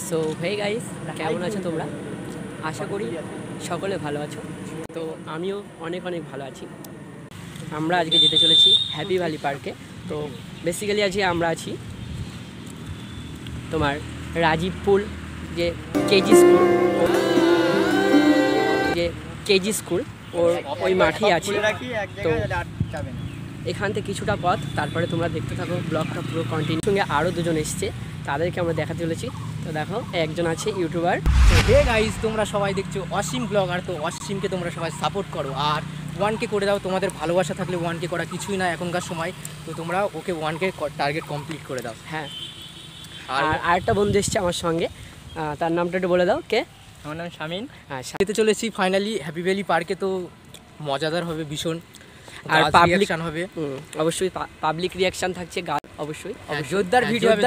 So hey guys, কেমন আছো তোমরা? আশা করি সকলে ভালো আছো। তো আমিও অনেক ভালো আছি। আমরা আজকে যেতে চলেছি হ্যাপি ভ্যালি পার্কে। তো বেসিক্যালি আজকে আমরা আছি তোমার রাজীবপুর যে কেজি স্কুল ওই মাঠেই আছি। তো এখান থেকে কিছুটা পথ, তারপরে তোমরা দেখতে থাকো ব্লগটা পুরো কন্টিনিউ। সঙ্গে আরও দুজন এসছে, তাদেরকে আমরা দেখাতে চলেছি। তো দেখো, একজন আছে ইউটিউবার। হে গাইস, তোমরা সবাই দেখছো অসীম ব্লগার। তো অসীমকে তোমরা সবাই সাপোর্ট করো আর 1K করে দাও। তোমাদের ভালোবাসা থাকলে 1K করা কিছুই না এখনকার সময়। তো তোমরা ওকে 1K টার্গেট কমপ্লিট করে দাও। হ্যাঁ, আর আরেকটা বন্ধু এসছে আমার সঙ্গে, তার নামটা একটু বলে দাও। কে? আমার নাম শামিন। হ্যাঁ, যেতে চলেছি ফাইনালি হ্যাপি ভ্যালি পার্কে। তো মজাদার হবে ভীষণ, আর পাবলিক হবে অবশ্যই, পাবলিক রিয়াকশন থাকছে, অবশ্যই জোরদার ভিডিও হবে।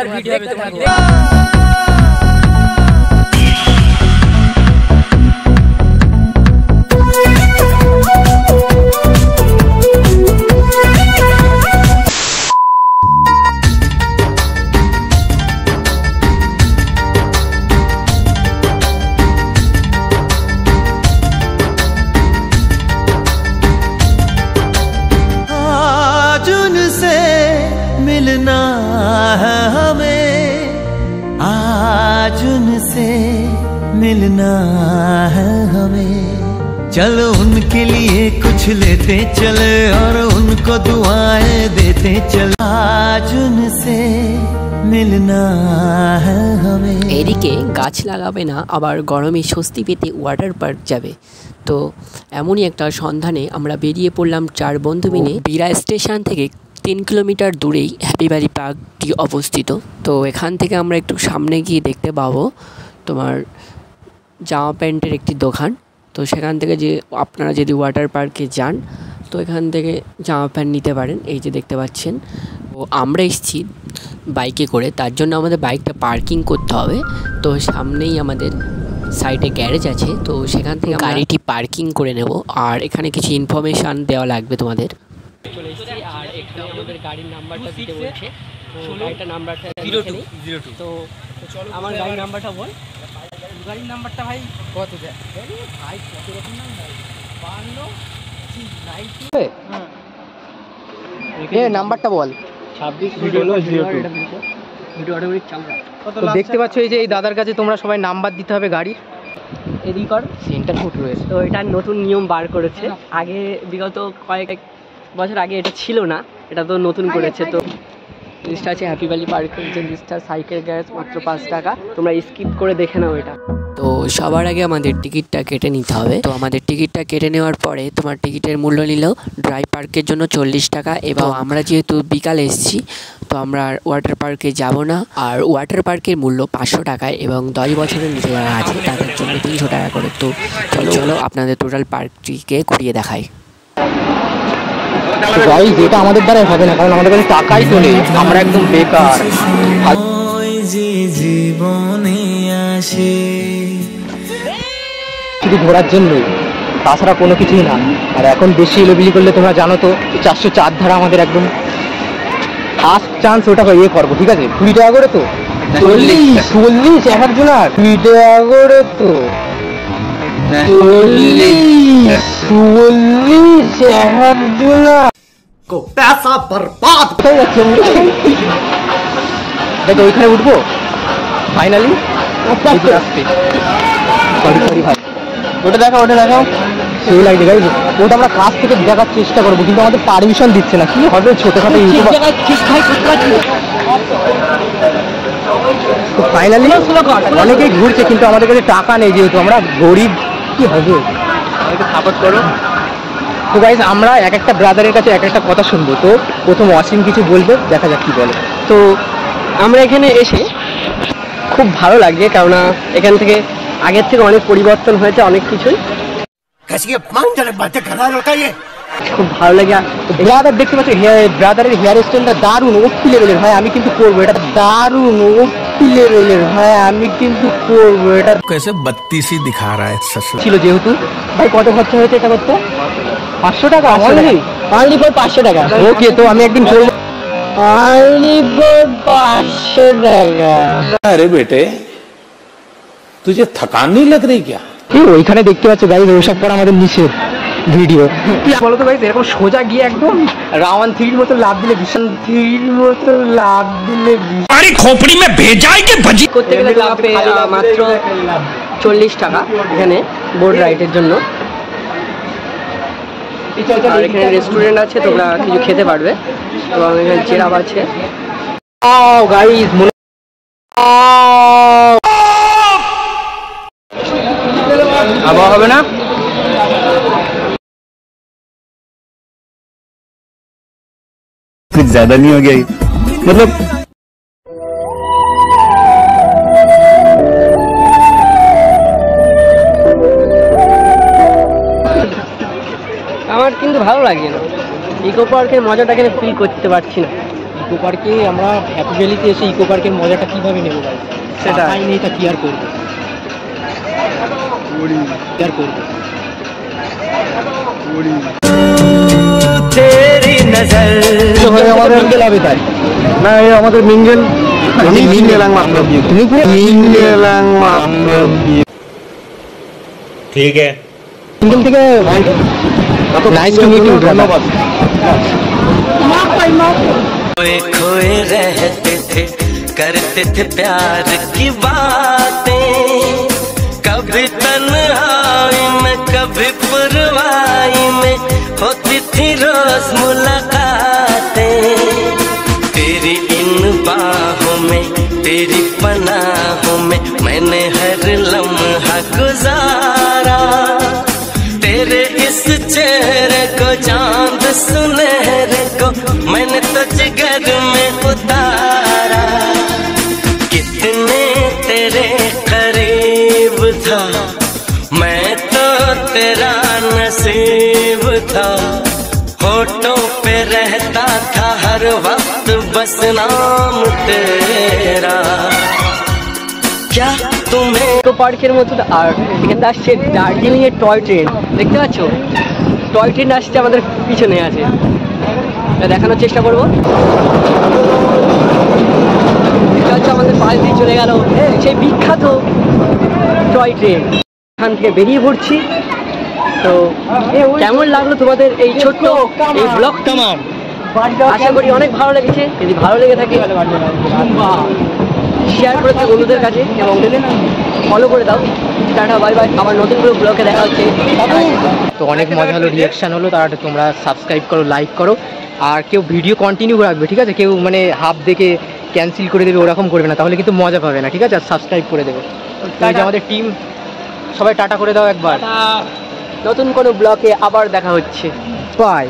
मिलना है हमें, आज उनसे मिलना है हमें। चलो उनके लिए कुछ लेते चले और उनको दुआएं देते चले, आज उनसे मिलना है हमें। এদিকে গাছ লাগাবে না, আবার গরমে স্বস্তি পেতে ওয়াটার পার্ক যাবে। তো এমনই একটা সন্ধানে আমরা বেরিয়ে পড়লাম 4 বন্ধু মিলে। বিরা স্টেশন থেকে 3 কিলোমিটার দূরেই হ্যাপি ভ্যালি পার্কটি অবস্থিত। তো এখান থেকে আমরা একটু সামনে গিয়ে দেখতে পাবো তোমার জামা প্যান্টের একটি দোকান। তো সেখান থেকে যে আপনারা যদি ওয়াটার পার্কে যান, তো এখান থেকে জামা প্যান্ট নিতে পারেন। এই যে দেখতে পাচ্ছেন। তো আমরা এসেছি বাইকে করে, তার জন্য আমাদের বাইকটা পার্কিং করতে হবে। তো সামনেই আমাদের সাইডে গ্যারেজ আছে, তো সেখান থেকে গাড়িটি পার্কিং করে নেব। আর এখানে কিছু ইনফরমেশান দেওয়া লাগবে তোমাদের। চলে এসেছি, আর এখানে আমাদের গাড়ির নাম্বারটা দিতে বলছে। গাড়িটার নাম্বারটা 0202। তো চলো, আমার গাড়ির নাম্বারটা বল। গাড়ির নাম্বারটা ভাই কত দেয় ভাই? কত রকম নাম্বার? 52 নাম্বারটা বল। 26 দেখতে পাচ্ছ এই যে এই দাদার কাছে তোমরা সবাই নাম্বার দিতে হবে গাড়ির। এদিক কর, সেন্টার ফুট রয়েছে। তো এটার নতুন নিয়ম বার করেছে। আগে বিগত কয়েক বছর আগে এটা ছিল না, এটা তো নতুন করেছে। তো লিস্টটা আছে হ্যাপি ভ্যালি পার্কের যে লিস্টটা, সাইকেল গ্যাস মাত্র 5 টাকা। তোমরা স্কিপ করে দেখে নাও এটা। তো সবার আগে আমাদের টিকিটটা কেটে নিতে হবে। তো আমাদের টিকিটটা কেটে নেওয়ার পরে তোমার টিকিটের মূল্য নিল ড্রাই পার্কের জন্য 40 টাকা। এবং আমরা যেহেতু বিকালে এসেছি, তো আমরা ওয়াটার পার্কে যাব না। আর ওয়াটার পার্কের মূল্য 500 টাকায়, এবং 10 বছরের নিচে যারা আছে তাদের জন্য 300 টাকা করে। তো চলো আপনাদের টোটাল পার্কটিকে ঘুরিয়ে দেখাই। গাইস, এটা আমাদের দ্বারা হবে না, কারণ আমাদের কাছে টাকাই তো নেই, আমরা একদম বেকার। জীবনে আসে শুধু ঘোরার জন্যই, তাছাড়া কোনো কিছুই না। আর এখন বেশি এলোবিলি করলে তোমরা জানো তো 404 ধারা আমাদের একদম ফার্স্ট চান্স, ওটা ইয়ে করবো। ঠিক আছে, 20 টাকা করে তো 40 এক একজন, আর 20 টাকা করে তো 40 এক একজন को पैसा बर्बाद हो যাচ্ছে। দেখো ওইখানে উঠবো ফাইনালি। সরি ভাই, ওটা দেখাও সেই লাগছে গাইজ। ওটা আমরা কাছ থেকে দেখার চেষ্টা করবো, কিন্তু আমাদের পারমিশন দিচ্ছে না। কি হবে, ছোটখাটো ইউটিউবার। ফাইনালি অনেকেই ঘুরছে, কিন্তু আমাদের কাছে টাকা নেই, যেহেতু আমরা গরিব। কি হবে, আমাকে সাপোর্ট করো। তো গাইজ, আমরা এক একটা ব্রাদারের কাছে এক একটা কথা শুনবো। তো প্রথম অসীম কিছু বলবে, দেখা যাক কি বলে। তো আমরা এখানে এসে খুব ভালো লাগছে, কেননা এখান থেকে আগের থেকে অনেক পরিবর্তন হয়েছে, অনেক কিছুই। খুব ভালো লাগে। ব্রাদার দেখতে পাচ্ছি, ব্রাদারের হেয়ার স্টাইলটা দারুণ ওপি লেভেলের ভাই। আমি কিন্তু করবো এটা, দারুণ ওপি লেভেলের ভাই। আমি কিন্তু করবো এটা। कैसे 32 ही दिखा रहा है ছিল যেহেতু। ভাই কত খরচা হয়েছে এটা করতে? 500 টাকা অনলি ফর 500 টাকা। ওকে, তো আমি একদিন করবো। অনলি ফর 500 টাকা। अरे बेटे तुझे थकान नहीं लग रही क्या? ওইখানে দেখতে পাচ্ছ গাইস, ওসব করা আমাদের নিষেধ ভিডিও। বলো তো গাইস, এরকম সোজা গিয়ে একদম রাওয়ান 3 মতো লাভ দিলে ভীষণ 3 মতো লাভ দিলে अरे खोपड़ी में भेजा है कि भजी করতে গেলে লাগবে মাত্র 40 টাকা এখানে বোর্ড রাইডের জন্য। আর এখানে রেস্টুরেন্ট আছে, তোমরা কিছু খেতে পারবে এবং এখানে চেরাব আছে। গাইস আবার হবে না? कुछ ज्यादा नहीं हो गया मतलब আমার কিন্তু ভালো লাগে না, ইকো পার্কের মজাটা এখানে ফিল করতে পারছি না। ইকো পার্কে আমরা হ্যাপি ভ্যালিতে এসে ইকো পার্কের মজাটা কিভাবে নেবো গাইস? সেটা নেই, তা কি আর করবো, কি আর করবো। तेरी नजर আমাদের মিঙ্গেল হবে তাই না? আমাদের মিঙ্গেল, আমি মিঙ্গেলাং মাত্র, তুমি পুরো মিঙ্গেলাং মাত্র। ठीक है মিঙ্গেল থেকে নাইস টু মিট ইউ, ধন্যবাদ। खोए खोए रहते थे, करते थे प्यार की बातें, कभी तन्हाई में कभी पुरवाई में होती थी रोज मुलाकातें। तेरी इन बाहों में, तेरी पनाहों में मैंने हर लम्हा गुजारा। तेरे इस चेहरे को, चांद सुनहरे को मैंने तो जिगर में उतारा। कितने तेरे करीब था मैं, तो तेरा नसीब था। होठों पे रहता था हर वक्त बस नाम तेरा। क्या तुम्हें ইকো পার্কের মতো। আর এখানে আসছে দার্জিলিং এর টয় ট্রেন, দেখতে পাচ্ছ? টয় ট্রেন আসছে আমাদের পিছনে আছে, দেখানোর চেষ্টা করবো। এটা হচ্ছে আমাদের পাশ দিয়ে চলে গেল সেই বিখ্যাত টয় ট্রেন। এখান থেকে বেরিয়ে পড়ছি। তো কেমন লাগলো তোমাদের এই ছোট্ট এই ব্লগটা? আশা করি অনেক ভালো লেগেছে। যদি ভালো লেগে থাকে শেয়ার করে দাও বন্ধুদের কাছে এবং ফলো করে দাও। Tata, bye bye. আমার নতুন কোনো ব্লগে দেখা হচ্ছে। তো অনেক মজা হলো, রিয়াকশান হলো, তার তোমরা সাবস্ক্রাইব করো, লাইক করো, আর কেউ ভিডিও কন্টিনিউ রাখবে, ঠিক আছে? কেউ মানে হাফ দেখে ক্যান্সেল করে দেবে ওরকম করবে না, তাহলে কিন্তু মজা পাবে না, ঠিক আছে? আর সাবস্ক্রাইব করে দেবে। এই যে আমাদের টিম, সবাই টাটা করে দাও একবার। নতুন কোনো ব্লগে আবার দেখা হচ্ছে। বাই।